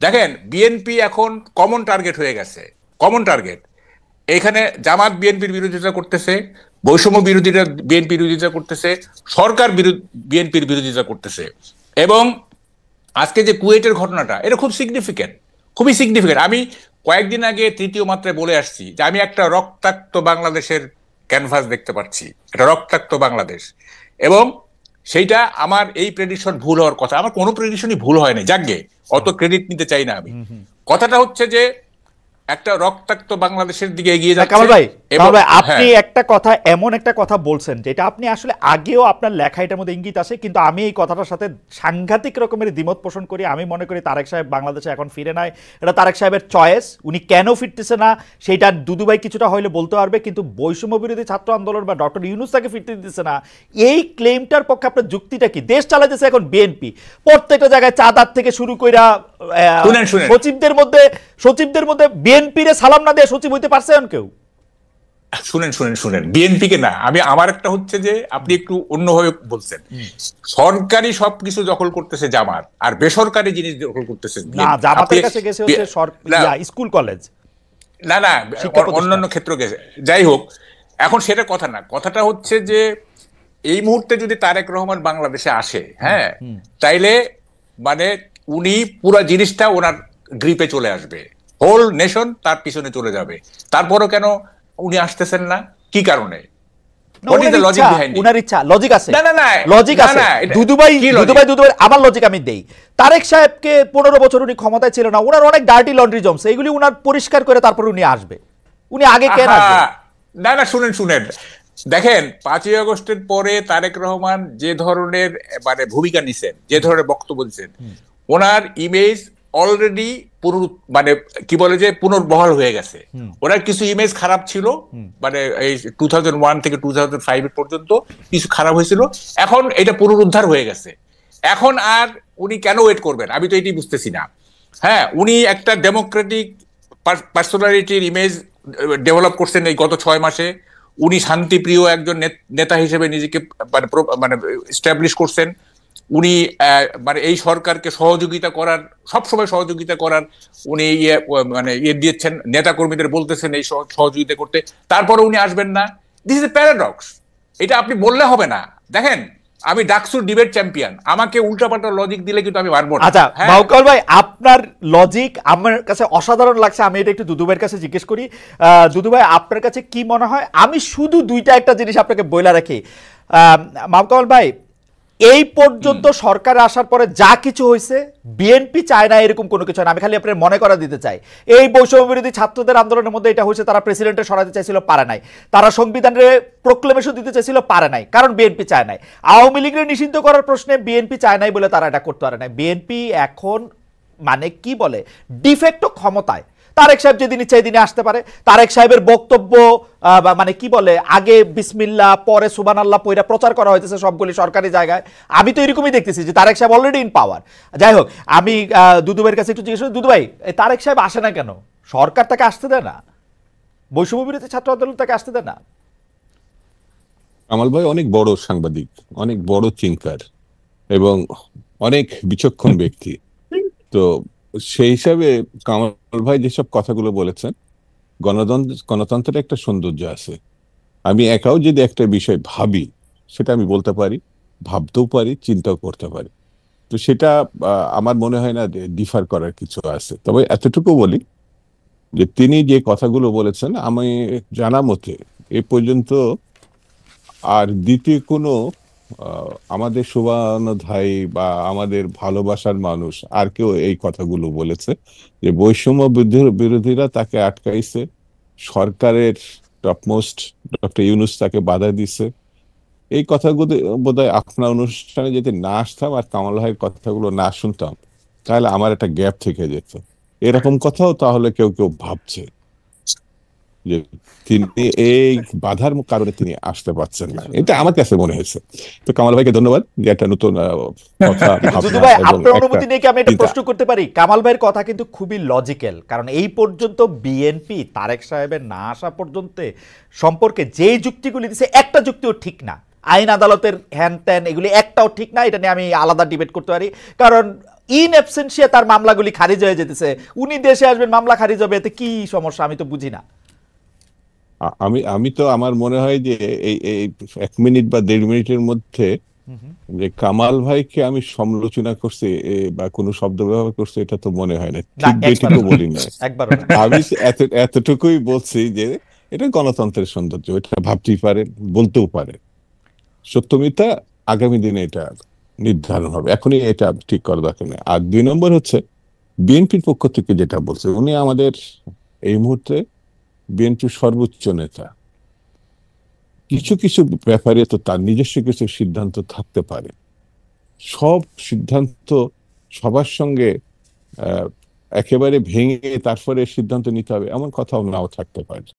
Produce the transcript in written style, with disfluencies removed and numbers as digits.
দেখেন বিএনপি এখন common target হয়ে গেছে, কমন টার্গেট। এখানে জামাত বিএনপির বিরোধিতা করতেছে, বৈষম্য বিরোধীরা বিএনপির বিরোধিতা করতেছে, সরকার বিএনপির বিরোধিতা করতেছে। এবং আজকে যে কুয়েটের ঘটনাটা, এটা খুব সিগনিফিকেন্ট, খুবই সিগনিফিকেন্ট। আমি কয়েকদিন আগে তৃতীয় মাত্রায় বলে আসছি যে আমি একটা রক্তাক্ত বাংলাদেশের ক্যানভাস দেখতে পাচ্ছি, একটা রক্তাক্ত বাংলাদেশ। এবং সেইটা আমার এই প্রেডিকশন ভুল হওয়ার কথা, আমার কোনো প্রেডিকশনই ভুল হয় না, যাকে অত ক্রেডিট নিতে চাই না আমি। কথাটা হচ্ছে যে একটা রক্তাক্ত বাংলাদেশের দিকে এগিয়ে যাচ্ছে। কামাল ভাই, আপনি একটা কথা, এমন একটা কথা বলছেন যেটা আপনি আসলে আগেও আপনার লেখা এটার মধ্যে ইঙ্গিত আছে, কিন্তু আমি এই কথাটার সাথে সাংঘাতিক রকমের দ্বিমত পোষণ করি। আমি মনে করি তারেক সাহেব বাংলাদেশে এখন ফিরে নাই, এটা তারেক সাহেবের চয়েস। উনি কেন ফিরতেছে না সেইটা দুদু ভাই কিছুটা হইলে বলতে পারবে, কিন্তু বৈষম্য বিরোধী ছাত্র আন্দোলন বা ডক্টর ইউনূস তাকে ফিরতে দিতেছে না, এই ক্লেমটার পক্ষে আপনার যুক্তিটা কি? দেশ চালাতেছে এখন বিএনপি, প্রত্যেকটা জায়গায় চাঁদার থেকে শুরু কইরা সচিবদের মধ্যে বিএনপির সালাম না দিয়ে সচিব হইতে পারছে কেউ? শুনেন বিএনপি কে না, আমার একটা হচ্ছে যে আপনি একটু অন্যভাবে বলছেন। সরকারি সবকিছু দখল করতেছে জামাত, আর বেসরকারি জিনিস দখল করতেছে না, জামাতের কাছে গেছে হচ্ছে স্কুল কলেজ, না অন্যান্য ক্ষেত্র গেছে। যাই হোক, এখন সেটা কথা না, কথাটা হচ্ছে যে এই মুহূর্তে যদি তারেক রহমান বাংলাদেশে আসে, হ্যাঁ, তাইলে মানে উনি পুরো জিনিসটা ওনার গ্রিপে চলে আসবে, হোল নেশন তার পিছনে চলে যাবে। তারপরও কেন উনি আসতেছেন না, কি কারণে? আমার লজিক আমি দেই। তারেক সাহেবকে 15 বছর উনি ক্ষমতায় ছিল না, ওনার অনেক ডার্টি লন্ড্রি জমছে, এগুলি উনার পরিষ্কার করে তারপর উনি আসবে। উনি আগে কেন আসবে? না শুনেন, দেখেন 5ই আগস্টের পরে তারেক রহমান যে ধরনের মানে ভূমিকা নিছেন, যে ধরনের বক্তব্য দিচ্ছেন, ওনার ইমেজ অলরেডি মানে কি বলে যে পুনর্বহাল হয়ে গেছে। ওনার কিছু ইমেজ খারাপ ছিল, মানে এই 2001 থেকে 2005 পর্যন্ত কিছু খারাপ হয়েছিল, এখন এটা পুনরুদ্ধার হয়ে গেছে। এখন আর উনি কেন ওয়েট করবেন, আমি তো এটি বুঝতেছি না। হ্যাঁ, উনি একটা ডেমোক্রেটিক পার্সোনালিটির ইমেজ ডেভেলপ করছেন এই গত 6 মাসে। উনি শান্তিপ্রিয় একজন নেতা হিসেবে নিজেকে মানে এস্টাবলিশ করছেন। উনি মানে এই সরকারকে সবসময় সহযোগিতা করার উনি মানে দিয়েছেন, নেতা কর্মীদের বলতেছেন এই সহযোগিতা করতে, তারপরে উনি আসবেন না। দিস ইজ এ প্যারাডক্স, এটা আপনি বললে হবে না। দেখেন, আমি ডাকসুর ডিবেট চ্যাম্পিয়ন, আমাকে উল্টাপাল্টা লজিক দিলে কিন্তু আমি পারবো না। আচ্ছা বাউকাল ভাই, আপনার লজিক আমার কাছে অসাধারণ লাগছে। আমি এটা একটু দুদু ভাইয়ের কাছে জিজ্ঞেস করি। দুদু ভাই, আপনার কাছে কি মনে হয়? আমি শুধু একটা জিনিস আপনাকে বইলা রাখি, মাহকাল ভাই, এই পর্যন্ত সরকার আসার পরে যা কিছু হয়েছে, বিএনপি চায় না এরকম কোনো কিছু না। আমি খালি আপনার মনে করা দিতে চাই, এই বৈষম্য বিরোধী ছাত্রদের আন্দোলনের মধ্যে এটা হয়েছে, তারা প্রেসিডেন্টের সরাতে চাইছিল, পারে নাই। তারা সংবিধানের প্রোক্লেমেশন দিতে চাইছিল, পারে নাই, কারণ বিএনপি চায় নাই। আওয়ামী লীগের নিষিদ্ধ করার প্রশ্নে বিএনপি চায় নাই বলে তারা এটা করতে পারে নাই। বিএনপি এখন মানে কি বলে ডিফেক্টো ক্ষমতায়। তারেক সাহেব যেদিন ইচ্ছা এদিনে আসতে পারে। তারেক সাহেবের বক্তব্য মানে কি বলে, আগে বিসমিল্লাহ পরে সুবহানাল্লাহ পয়রা প্রচার করা হয়েছে সবগুলি সরকারি জায়গায়। আমি তো এরকমই দেখতেছি যে তারেক সাহেব অলরেডি ইন পাওয়ার। যাই হোক, আমি দুদু ভাইয়ের কাছে একটু জিজ্ঞেস করি, দুদু ভাই, তারেক সাহেব আসে না কেন? সরকার তাকে আসতে দেয় না, বৈষম্য বিরোধী ছাত্র আন্দোলন তাকে আসতে দেয় না। কামাল ভাই অনেক বড় সাংবাদিক, অনেক বড় থিঙ্কার এবং অনেক বিচক্ষণ ব্যক্তি। তো সেই হিসাবে কামাল ভাই যেসব কথাগুলো বলেছেন, গণতন্ত্রের একটা সৌন্দর্য আছে। আমি একাও যদি একটা বিষয় ভাবি, সেটা আমি বলতে পারি, ভাবতেও পারি, চিন্তাও করতে পারি। তো সেটা আমার মনে হয় না ডিফার করার কিছু আছে। তবে এতটুকু বলি যে তিনি যে কথাগুলো বলেছেন, আমি জানা মতে এ পর্যন্ত আর দ্বিতীয় কোনো আমাদের শুভানুধ্যায়ী বা আমাদের ভালোবাসার মানুষ আর কেউ এই কথাগুলো বলেছে যে বৈষম্য বিরোধীরা তাকে আটকাইছে, সরকারের টপমোস্ট ডক্টর ইউনূস তাকে বাধা দিছে। এই কথাগুলো বোধহয় আপনার অনুষ্ঠানে যদি না আসতাম আর কামাল ভাইয়ের কথাগুলো না শুনতাম, তাহলে আমার একটা গ্যাপ থেকে যেত। এরকম কথাও তাহলে কেউ কেউ ভাবছে যে তিনি এই বাধার কারণে তিনি আসতে পারছেন না, এটা আমার কাছে মনে হয়েছে। তো কামাল ভাইকে ধন্যবাদ যে একটা নতুন কথা। আপনার অনুমতি নিয়ে কি আমি একটা প্রশ্ন করতে পারি? কামাল ভাইয়ের কথা কিন্তু খুবই লজিক্যাল, কারণ এই পর্যন্ত বিএনপি তারেক সাহেবের না আসা পর্যন্ত সম্পর্কে যেই যুক্তিগুলি দিচ্ছে, একটা যুক্তিও ঠিক না। আইন আদালতের হ্যান ত্যান এগুলি একটাও ঠিক না। এটা নিয়ে আমি আলাদা ডিবেট করতে পারি, কারণ ইন অ্যাবসেন্সিয়া তার মামলাগুলি খারিজ হয়ে যেতেছে, উনি দেশে আসবেন মামলা খারিজ হবে, এতে কি সমস্যা আমি তো বুঝি না। আমি আমি তো আমার মনে হয় যে এই এই 1 মিনিট বা 1.5 মিনিটের মধ্যে যে কামাল ভাইকে আমি সমালোচনা করছি বা কোনো শব্দ ব্যবহার করছি, এটা তো মনে হয় না, না, ঠিক বেঠিকও বলি না। একবারও না। আমি এতটুকুই বলছি যে এটা গণতন্ত্রের সৌন্দর্য, এটা ভাবতেই পারে, বলতেও পারে। সত্য মিথ্যা আগামী দিনে এটা নির্ধারণ হবে, এখনই এটা ঠিক করা দরকার নেই। আর 2 নম্বর হচ্ছে বিএনপির পক্ষ থেকে যেটা বলছে, উনি আমাদের এই মুহূর্তে বিএনপির সর্বোচ্চ নেতা। কিছু কিছু ব্যাপারে তো তার নিজস্ব কিছু সিদ্ধান্ত থাকতে পারে, সব সিদ্ধান্ত সবার সঙ্গে একেবারে ভেঙে তারপরে সিদ্ধান্ত নিতে হবে এমন কথাও নাও থাকতে পারে।